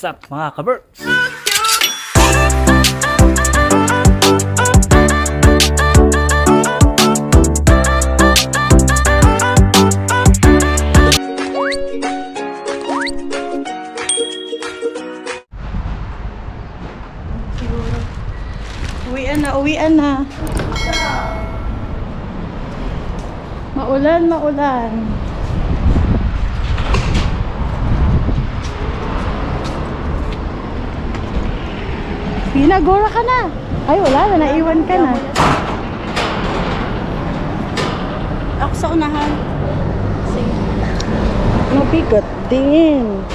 What's up mga kaberks? Uwian na. Maulan. Ginagora ka na. Ay, wala na. Naiwan ka na. Ako sa unahan. Sige. Mabigat din.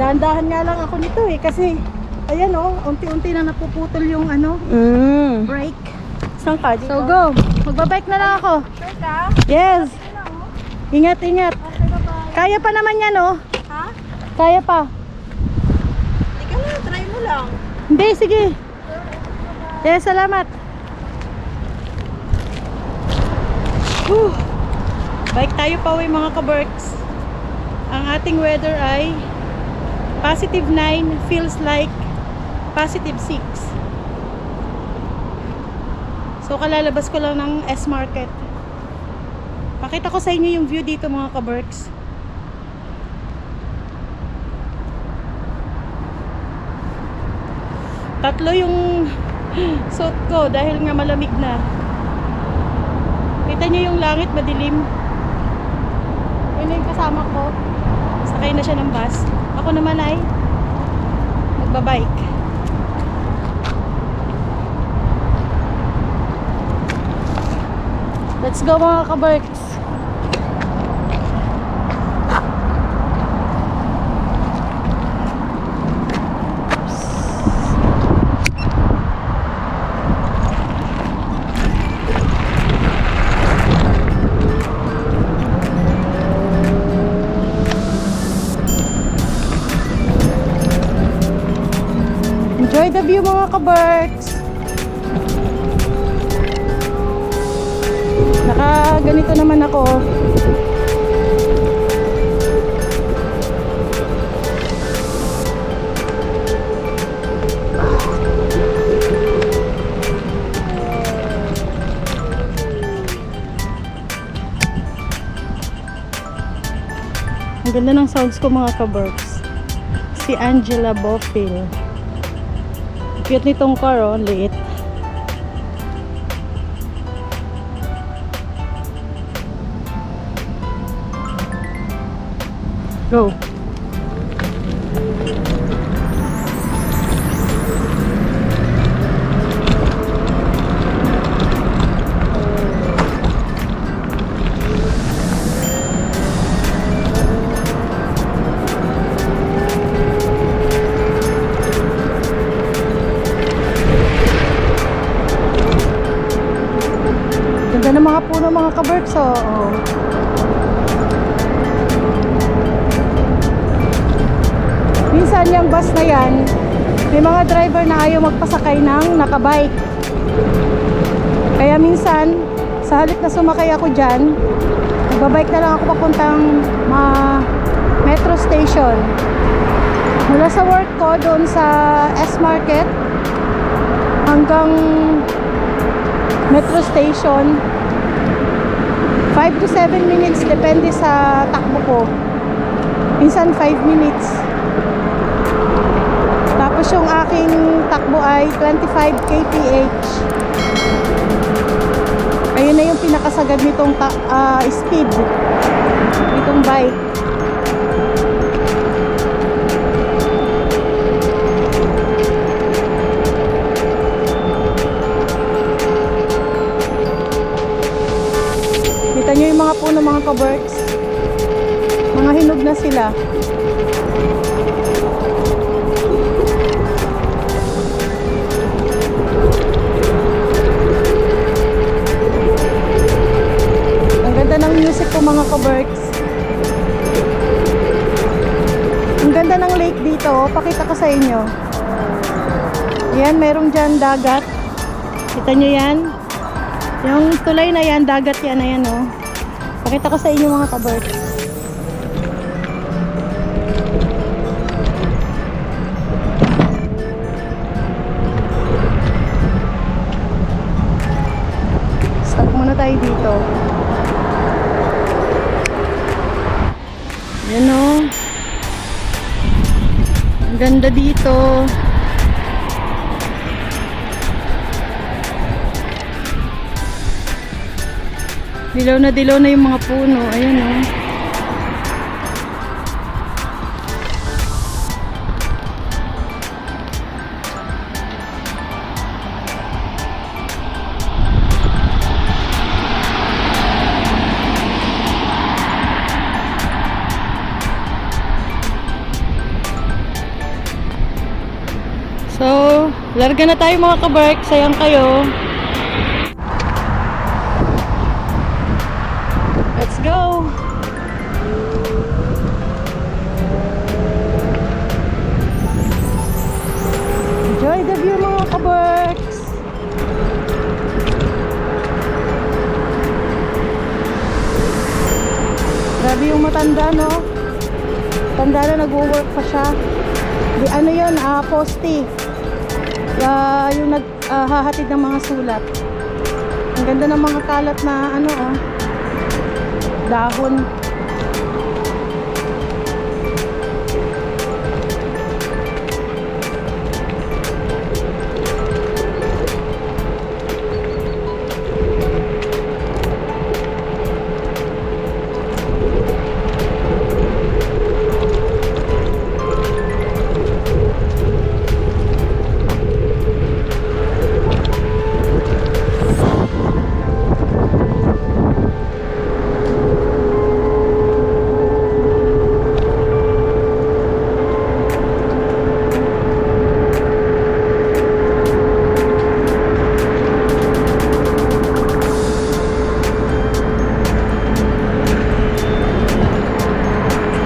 Dahan-dahan nga lang ako nito eh. Kasi, ayan oh, unti-unti na napuputol yung ano, brake. Saan ka? Dito? So go. Magbabike na lang ako. Sure ka? Yes. Ingat. Okay, bye-bye. Kaya pa naman yan oh. Ha? Kaya pa. Ika na, try mo lang. Hindi, sige. Yes, salamat. Whew. Bike tayo pa uwi mga kaberks. Ang ating weather ay +9 feels like +6. So kalalabas ko lang ng S-Market. Pakita ko sa inyo yung view dito mga kaberks. Tatlo yung suot ko dahil nga malamig na. Kita niyo yung langit madilim. Yun na yung kasama ko. Sakay na siya ng bus. Ako naman ay magbabike. Let's go mga kaberks. Enjoy the view mga kaberks. Ganito naman ako. Ang ganda ng sounds ko mga kaberks. Si Angela Bofill. Cute nitong car oh, liit. Go. Ganda ng mga puno mga kaberks oh. Minsan yung bus na yan, may mga driver na ayaw magpasakay ng nakabike. Kaya minsan, sa halip na sumakay ako dyan, nagbabike na lang ako papuntang metro station. Mula sa work ko doon sa S-Market hanggang metro station, 5 to 7 minutes depende sa takbo ko. Minsan 5 minutes. Tapos yung aking takbo ay 25 kph. Ayun na yung pinakasagad nitong speed nitong bike. Kita nyo yung mga puno mga kaberks. Mga hinog na sila. Ng music ko mga kaberks. Ang ganda ng lake dito. Pakita ko sa inyo. Yan, merong dyan dagat. Kita nyo yan? Yung tulay na yan, dagat yan. Ayan o. Pakita ko sa inyo mga kaberks. muna tayo dito. Yan o. Ang ganda dito. Dilaw na yung mga puno. Ayan o. So, larga na tayo mga kabark. Sayang kayo. Let's go! Enjoy the view mga kabarks! Grabe yung matanda, no? Tanda na, nag-work pa siya. Di ano yun, poste. Yung naghahatid ng mga sulat. Ang ganda ng mga kalat na ano, dahon.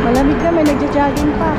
Malamig na, may nagja-jogging pa.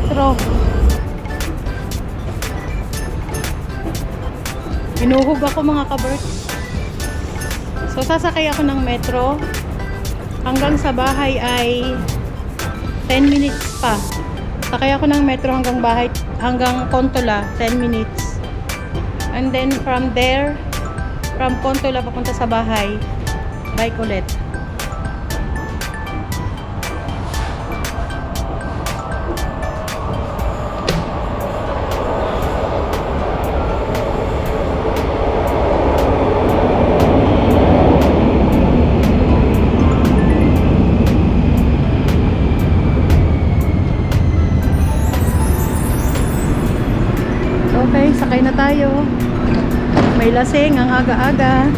metro. Hinuhog ako mga kabert. So sasakay ako ng metro. Hanggang sa bahay ay 10 minutes pa. Sakay ako ng metro hanggang bahay, hanggang Contola, 10 minutes. And then from there, from Contola papunta sa bahay, bike ulit. Okay, sakay na tayo. May lasing ang aga-aga.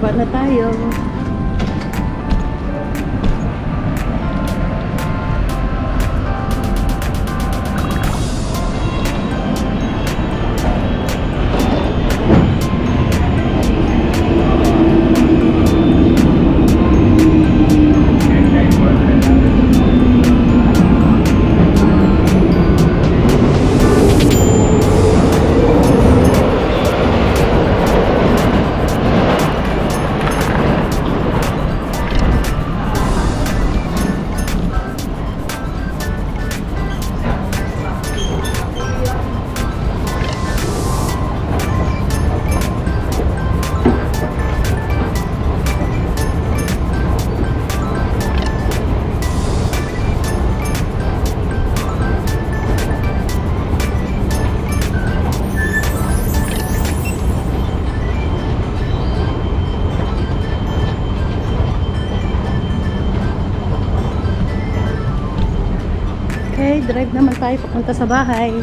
Baba na tayo. Okay, drive naman tayo papunta sa bahay.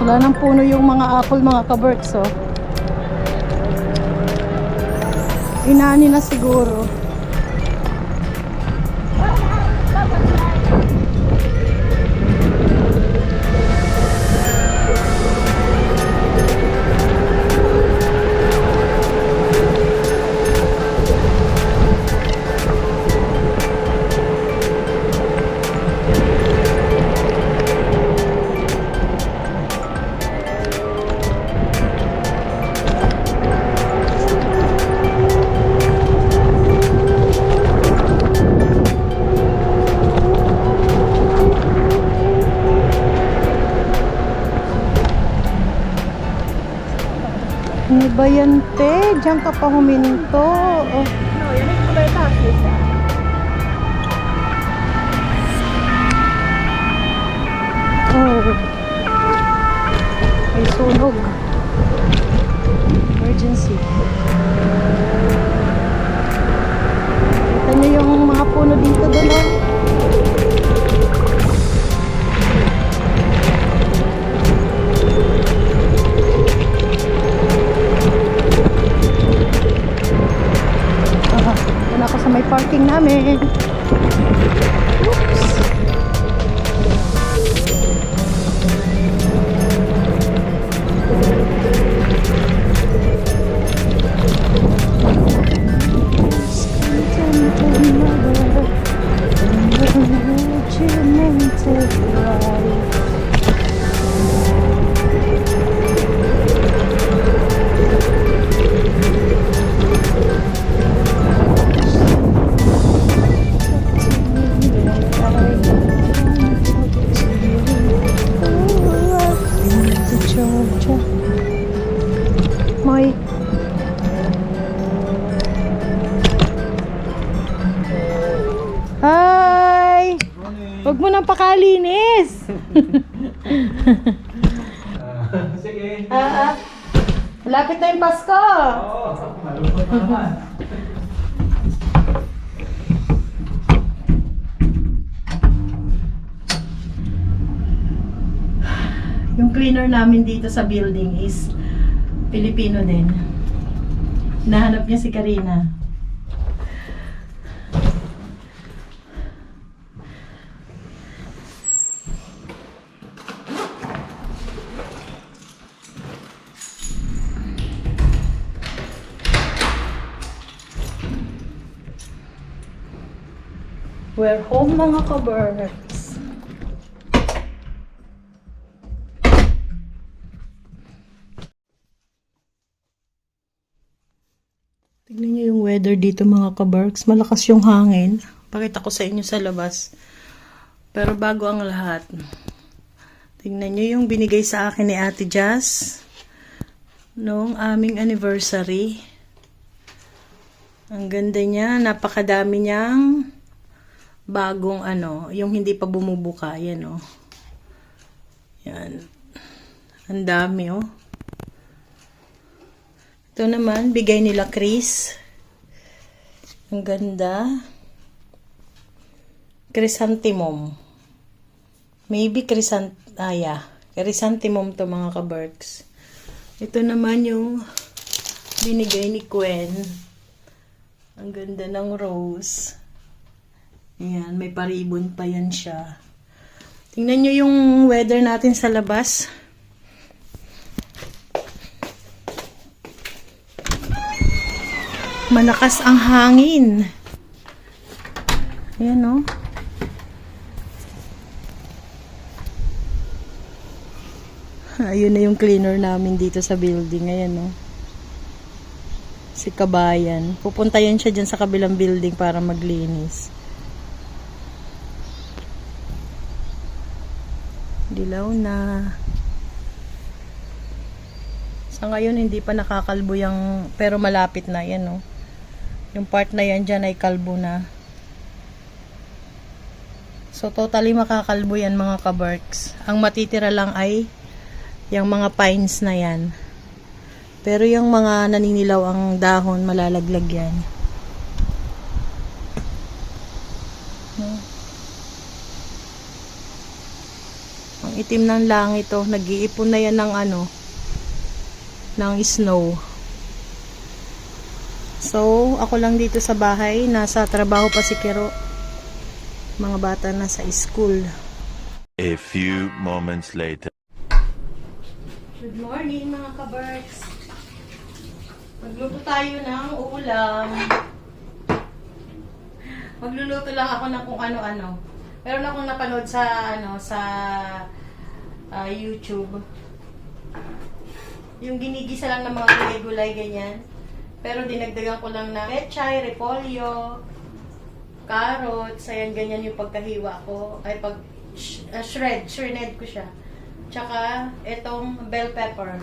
Wala nang puno yung mga apple, mga kaberks, oh. Inani na siguro. Ano ba yan, te? Diyan ka pa huminto. Oh. No, yan ang kubeta. Oh. May sunog. Emergency. Kita niyo yung mga puno dito doon, oh. namin. Oops. May Hi! Huwag mo nang pakalinis. Sige. Malapit na yung Pasko. Oo, malungkot na naman. Yung cleaner namin dito sa building is Filipino din. Nahanap niya si Karina. We're home mga ka-birds. Tignan niyo yung weather dito mga ka-birds. Malakas yung hangin. Pakita ko sa inyo sa labas. Pero bago ang lahat, tignan niyo yung binigay sa akin ni Ate Jazz noong aming anniversary. Ang ganda niya. Napakadami niyang bagong yung hindi pa bumubuka. Yan o. Yan. Ang dami o. Ito naman, bigay nila Chris. Ang ganda. Chrysanthemum. Maybe chrysanthemum to mga ka-Berks. Ito naman yung binigay ni Gwen. Ang ganda ng rose. Ayan, may paribon pa yan siya. Tingnan nyo yung weather natin sa labas. Malakas ang hangin. Ayan o. Ayun na yung cleaner namin dito sa building. Ayan o. Si Kabayan. Pupunta yan siya dyan sa kabilang building para maglinis. Dilaw na. Sa ngayon, hindi pa nakakalbo yung, pero malapit na yan, no? Yung part na yan dyan ay kalbo na. So, totally makakalbo yan, mga ka-Berks. Ang matitira lang ay yung mga pines na yan. Pero yung mga naninilaw ang dahon, malalaglag yan. Ang itim ng langit to, nag-iipon na yan ng ng snow. So, ako lang dito sa bahay, nasa trabaho pa si Kero. Mga bata nasa school. A few moments later. Good morning mga ka-Berks. Magluto tayo ng ulam. Magluluto lang ako ng kung ano-ano. Meron akong napanood sa YouTube. Yung ginigisa lang ng mga gulay-gulay ganyan. Pero dinagdagan ko lang na pechay, repolyo, carrots, ayan ganyan yung pagkahiwa ko. Ay shred ko siya. Tsaka itong bell pepper.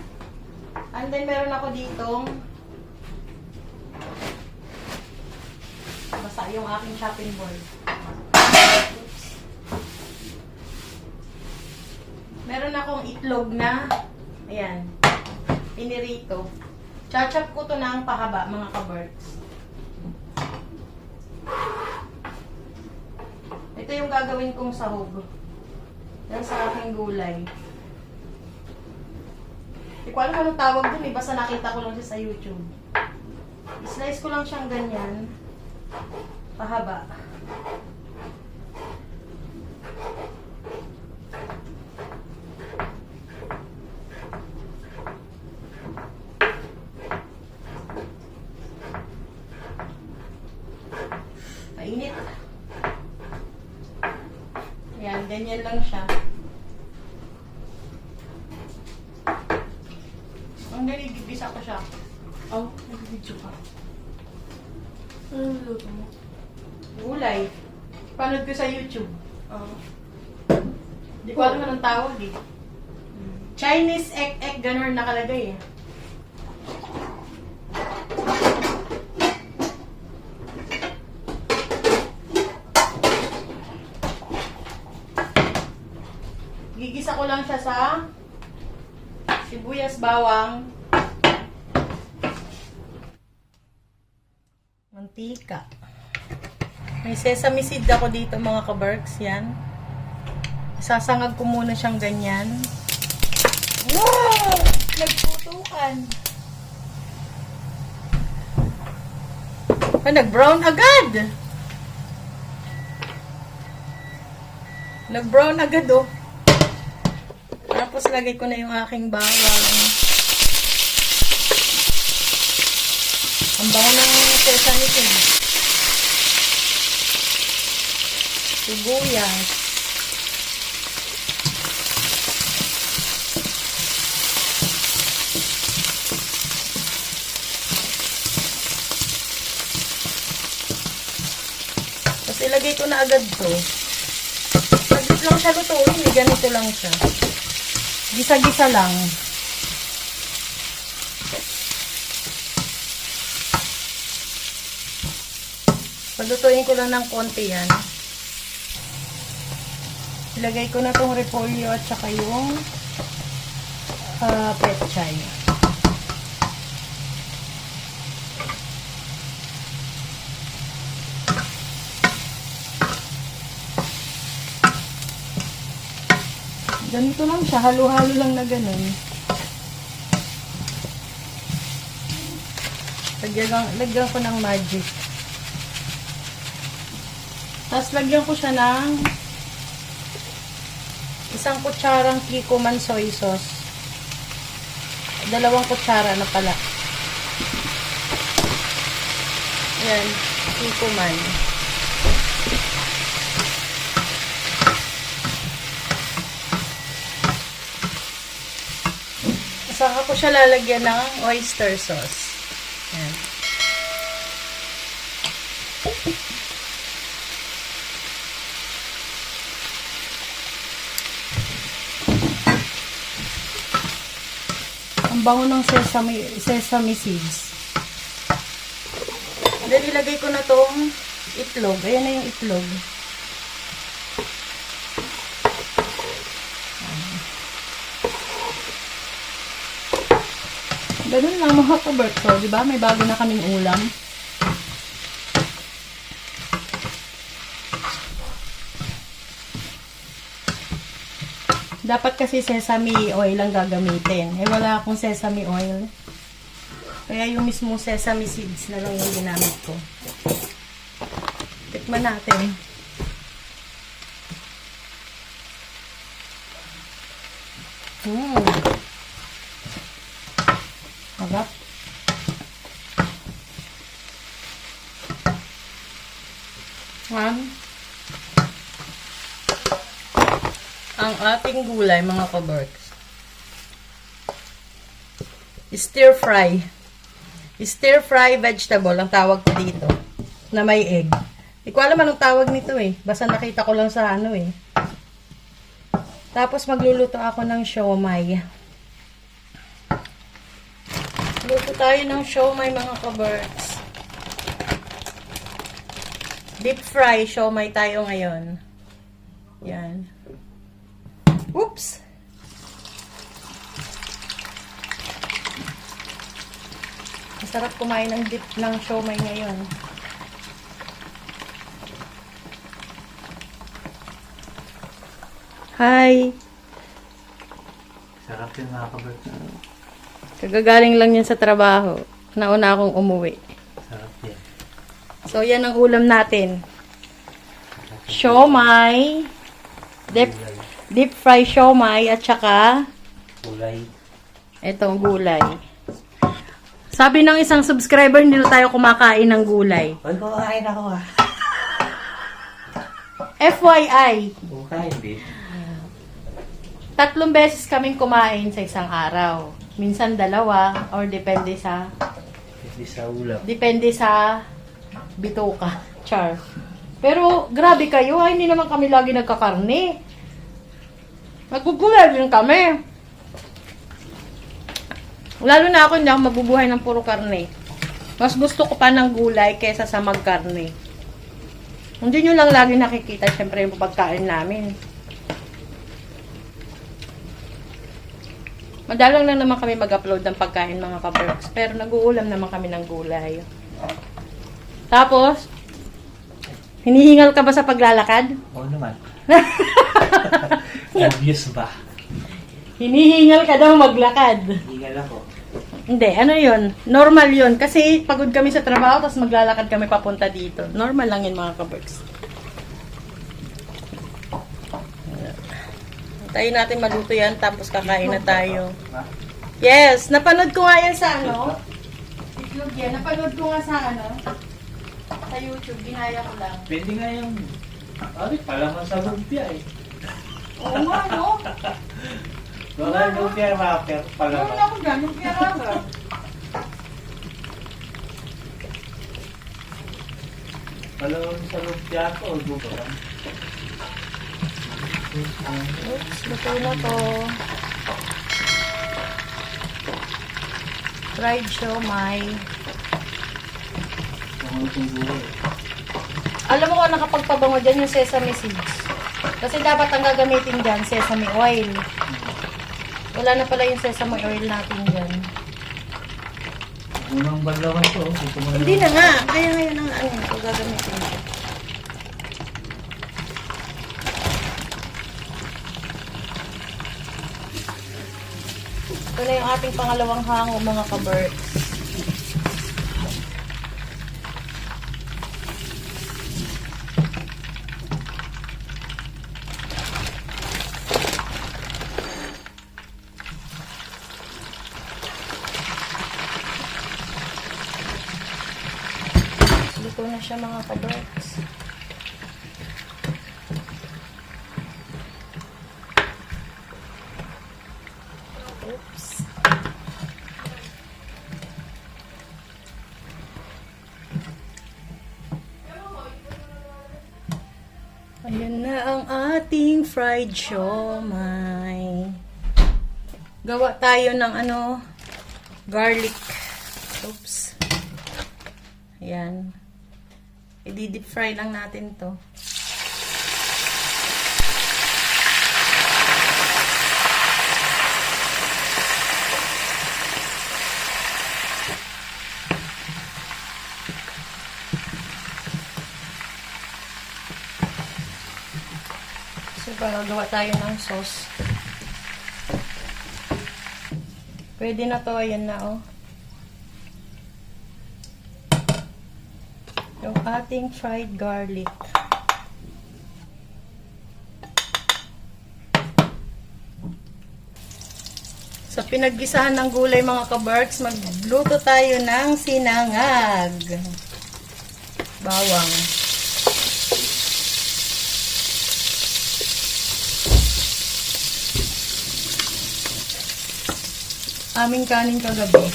And then meron ako ditong basa yung aking chopping board. Meron akong itlog na, ayan, pinirito. Chachap ko to ng pahaba, mga ka-Berks. Ito yung gagawin kong sahog. Yan sa aking gulay. Hindi ko alam anong tawag dun, basta nakita ko lang siya sa YouTube. I-slice ko lang siyang ganyan. Pahaba. Mainit. Ayan, ganyan lang siya. Ang nalilibisa ko siya. Oh, nag-video ka. Ano luto mo? Gulay. Panood ko sa YouTube. Hindi ko alam anong tawag eh. Chinese egg ganun nakalagay eh. Gigisa ko lang siya sa sibuyas, bawang, mantika. May sesame seed ako dito mga kabarks. Yan. Isasangag ko muna siyang ganyan. Wow! Nagputukan. Nag-brown agad. Nag-brown agad oh. Tapos lagay ko na yung aking bawang. Ang bango ng sesame seed. Sibuyas. Tapos ilagay ko na agad to. Saglit lang siya lutuin. Ganito lang siya. Gisa-gisa lang. Palutuin ko lang ng konti yan. Ilagay ko na tong repolyo at saka yung pechay. Ganito lang siya, halo-halo lang na ganun. Lagyan ko ng magic. Tapos lagyan ko siya ng 1 kutsarang Kikkoman soy sauce. 2 kutsara na pala. Ayan, Kikkoman. Saka ko siya lalagyan ng oyster sauce. Ayan. Ang bango ng sesame seeds. Then ilagay ko na tong itlog. Ayan na yung itlog. Ganun lang mga kaberto, di ba? May bago na kaming ulam. Dapat kasi sesame oil lang gagamitin. Eh wala akong sesame oil. Kaya yung mismo sesame seeds na lang yung ginamit ko. Tikman natin. Harap. Ang ating gulay, mga kabarks. Stir fry. Stir fry vegetable, ang tawag ko dito. Na may egg. Hindi ko alam anong tawag nito eh. Basta nakita ko lang sa ano eh. Tapos magluluto ako ng siomai. Luto tayo ng siomai, mga kabarks. Deep fry siomai tayo ngayon. Yan. Oops! Masarap kumain ng dip ng siomai ngayon. Hi! Sarap yun mga kabarks. Kagagaling lang yan sa trabaho. Nauna akong umuwi. Sarap yan. So, yan ang ulam natin. Siomay, deep fry siomay, at saka Kulay. itong gulay. Sabi ng isang subscriber, hindi na tayo kumakain ng gulay. Ay, kumakain ako ah. FYI, Kumakain din. 3 beses kaming kumain sa isang araw. Minsan 2, or depende sa Hindi sa ulam. bituka. Char. Pero, grabe kayo, hindi naman kami lagi nagkakarne. Nagugulay din kami. Lalo na ako, hindi ako mabubuhay ng puro karne. Mas gusto ko pa ng gulay kaysa sa magkarne. Hindi nyo lang lagi nakikita, syempre, yung pagkain namin. Madalang lang naman kami mag-upload ng pagkain, mga kaberks. Pero nag-uulam naman kami ng gulay. Tapos, hinihingal ka ba sa paglalakad? Oo naman. Obvious ba? Hinihingal ka daw maglakad. Hingal ako. Hindi, ano yun? Normal yun. Kasi pagod kami sa trabaho, tapos maglalakad kami papunta dito. Normal lang yun, mga kaberks. Tayo natin maluto yan, tapos kakain na tayo. Yes, napanood ko nga yan sa ano? Itlog yan. Napanood ko nga sa ano? Sa YouTube, ginaya ko lang. Pwede nga yung... Ay, palaman sa lumpia eh. Oo nga, no? Baka lumpia wrapper, Meron palaman. ako dyan, yung piyaraga. Palaman sa lumpia ko, o gusto lang. Oops, luto na to. Fried siomay. Pangulutong gulay. Alam mo kung nakapagpabango dyan yung sesame seeds. Kasi dapat ang gagamitin dyan, sesame oil. Wala na pala yung sesame oil natin dyan. Unang balawan to. Hindi na nga. Kaya ngayon ang ano, kung gagamitin dyan. Ito na yung ating pangalawang hango, mga kaberks. Luto na siya, mga kaberks. Oops. Ayan na ang ating fried siomay. Gawa tayo ng ano, garlic. Oops. Ayan. I-deep fry lang natin to. So, gawa tayo ng sauce. Pwede na to. Ayan na, oh. Yung ating fried garlic. Sa pinaggisahan ng gulay, mga kabarks, magluto tayo ng sinangag. Bawang. Aming kanin kagabi.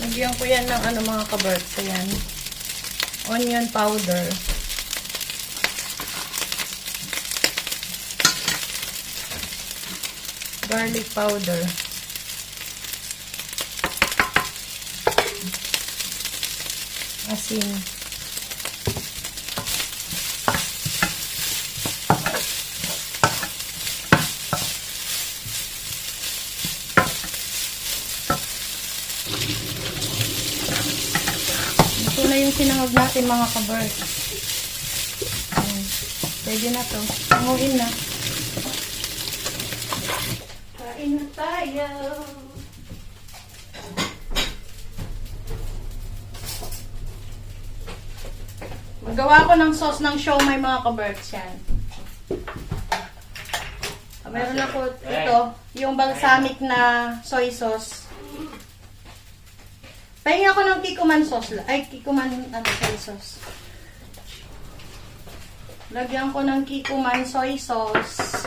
Nagyan ko yan ng ano, mga kabarks. Ayan. Onion powder. Garlic powder. Asin. Ito Luto na yung sinangag natin mga kabird. Ayan. Pwede na to. Panguin na. Kain na tayo. Magawa ko ng sauce ng siomay mga kabirds yan. Meron ako ito, yung balsamic na soy sauce. Pahinga ko ng kikuman sauce. Ay, kikuman soy sauce. Lagyan ko ng kikuman soy sauce.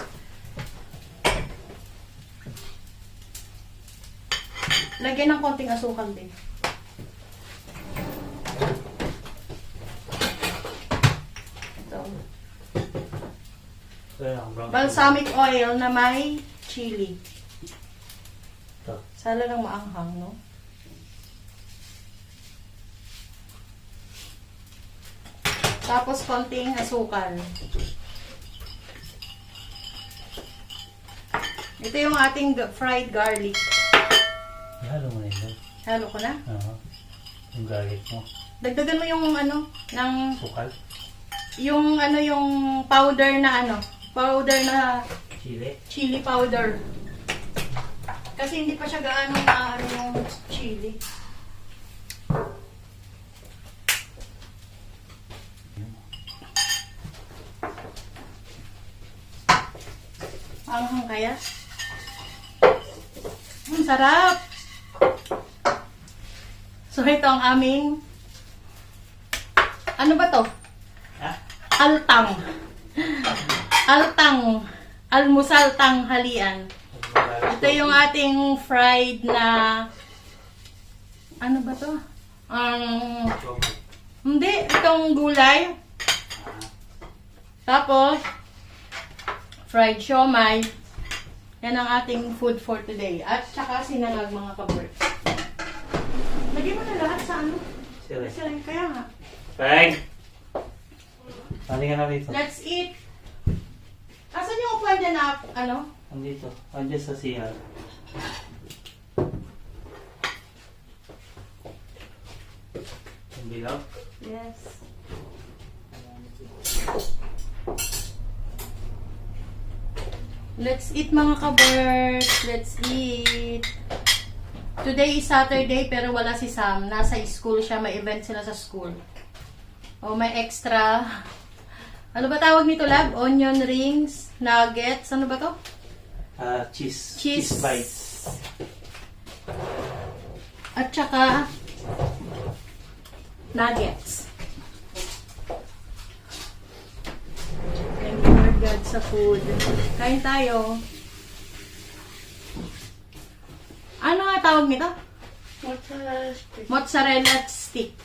Lagyan ng konting asukal din. Ito. Balsamic oil na may chili. Sala lang maanghang, no? Tapos konting asukal. Ito yung ating fried garlic. Halo mo na yun. Halo ko na. Oo. Yung garlic mo. Dagdagan mo yung ng Sukal. yung yung powder na powder na Chili. chili powder. Kasi hindi pa siya gaano na yung chili. Anghang kaya? Sarap! So ito ang aming ano ba to? Ha? Altang. Altang. Almusal tanghalian. Ito yung ating fried na ano ba to? Hindi, itong gulay. Tapos fried siomay. Yan ang ating food for today. At saka sinangag mga kabirds. Lagyan mo na lahat sa Sili. Kasi kaya nga. Bang! Pali ka na rito. Let's eat. Asan yung upuan dyan na Andito. Andyan sa CR. Yung bilog. Yes. Let's eat mga kabirds. Let's eat. Today is Saturday pero wala si Sam. Nasa school siya. May event sila sa school. O may extra. Ano ba tawag nito, Lab? Onion rings, nuggets. Ano ba to? Cheese. Cheese. Cheese bites. At saka nuggets. Thank you Lord God sa food. Kain tayo. Ano nga tawag nito? Mozzarella stick.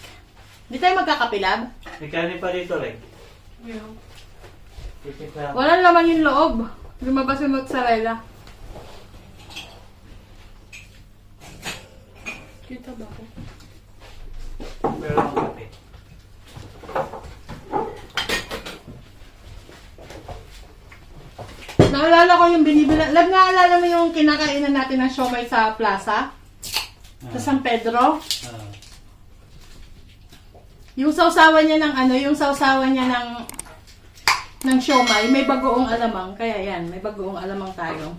Di tayo magkakapilab? May kanin pa dito, Reg. Titip lang. Wala naman yung loob. Lumabas yung mozzarella. Kita ba ako? Pero ang kape. Naalala ko yung binibilang. Lab, naalala mo yung kinakainan natin ng siomay sa plaza? Sa San Pedro? Yung sausawan niya ng siomay, may bagoong alamang. Kaya yan, may bagoong alamang tayo.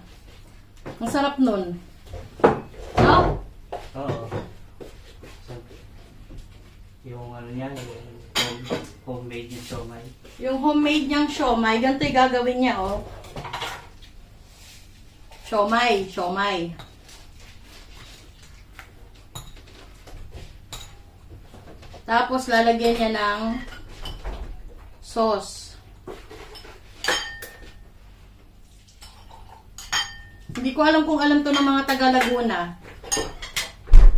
Ang sarap nun. No? Oo. Yung ano niya, yung homemade yung siomay. Yung homemade niyang siomay, ganito yung gagawin niya, oh. Siomay. Tapos, lalagyan niya ng sauce. Hindi ko alam kung alam to ng mga taga Laguna.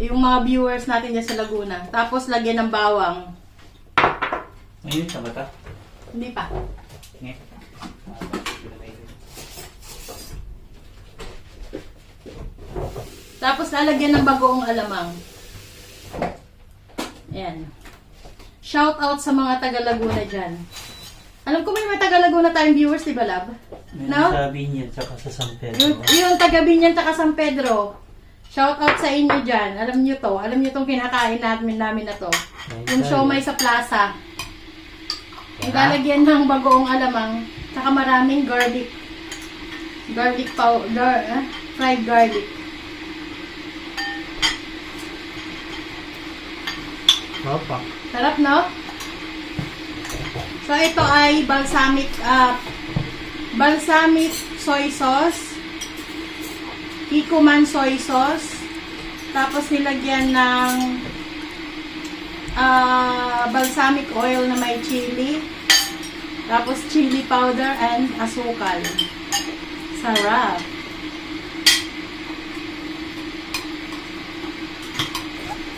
Yung mga viewers natin dyan sa Laguna. Tapos, lagyan ng bawang. Ngayon, sa bata? Hindi pa. Ngayon. Tapos, lalagyan ng bagoong alamang. Ayan. Shout out sa mga taga Laguna dyan. Alam ko may mga taga Laguna tayong viewers, di ba, Lab? May No? sa Binyan, tsaka sa San Pedro. Yung taga Binyan tsaka San Pedro. Shout out sa inyo dyan. Alam nyo to. Alam nyo tong kinakain namin na to. Yung siomay sa plaza. Nilalagyan ng bagoong alamang. Tsaka maraming garlic. Garlic powder. Fried garlic. Opa. Sarap, no? So, ito ay balsamic soy sauce. Kikuman soy sauce. Tapos nilagyan ng balsamic oil na may chili. Tapos chili powder and asukal. Sarap.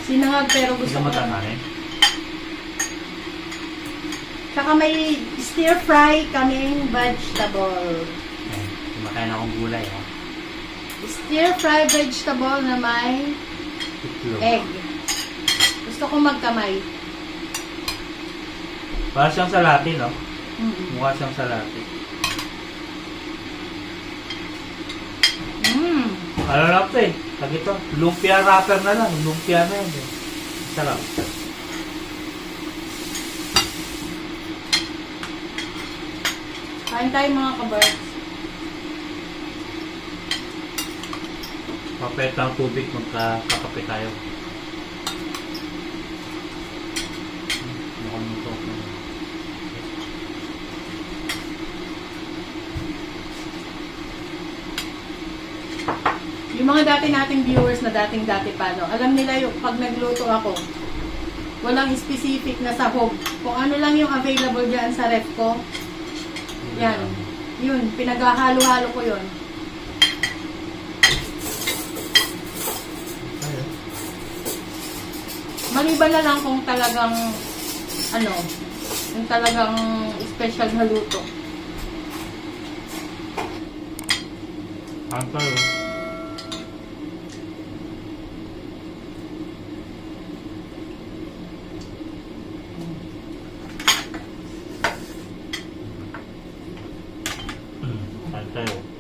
Sinangag pero gusto ko. Saka may stir fry kaming vegetable. Kumakain akong gulay, ha? Stir fry vegetable na may egg. Gusto ko magkamay. Para siyang salati, no? Mm. Mukha siyang salati. Ano lang ito eh. Tag ito. Lumpia wrapper na lang. Lumpia na yun eh. Sarap. Kain tayo mga kabirds. Papet ang tubig magkakape tayo. Mukhang ito. Yung mga dati nating viewers na dati pa, no? Alam nila yung pag nagluto ako, walang specific na sahog. Kung ano lang yung available dyan sa ref ko, yan. Yun, pinaghahalo-halo ko yun. Maliban na lang kung talagang, yung talagang special na luto. Ang tayo. Ang tayo.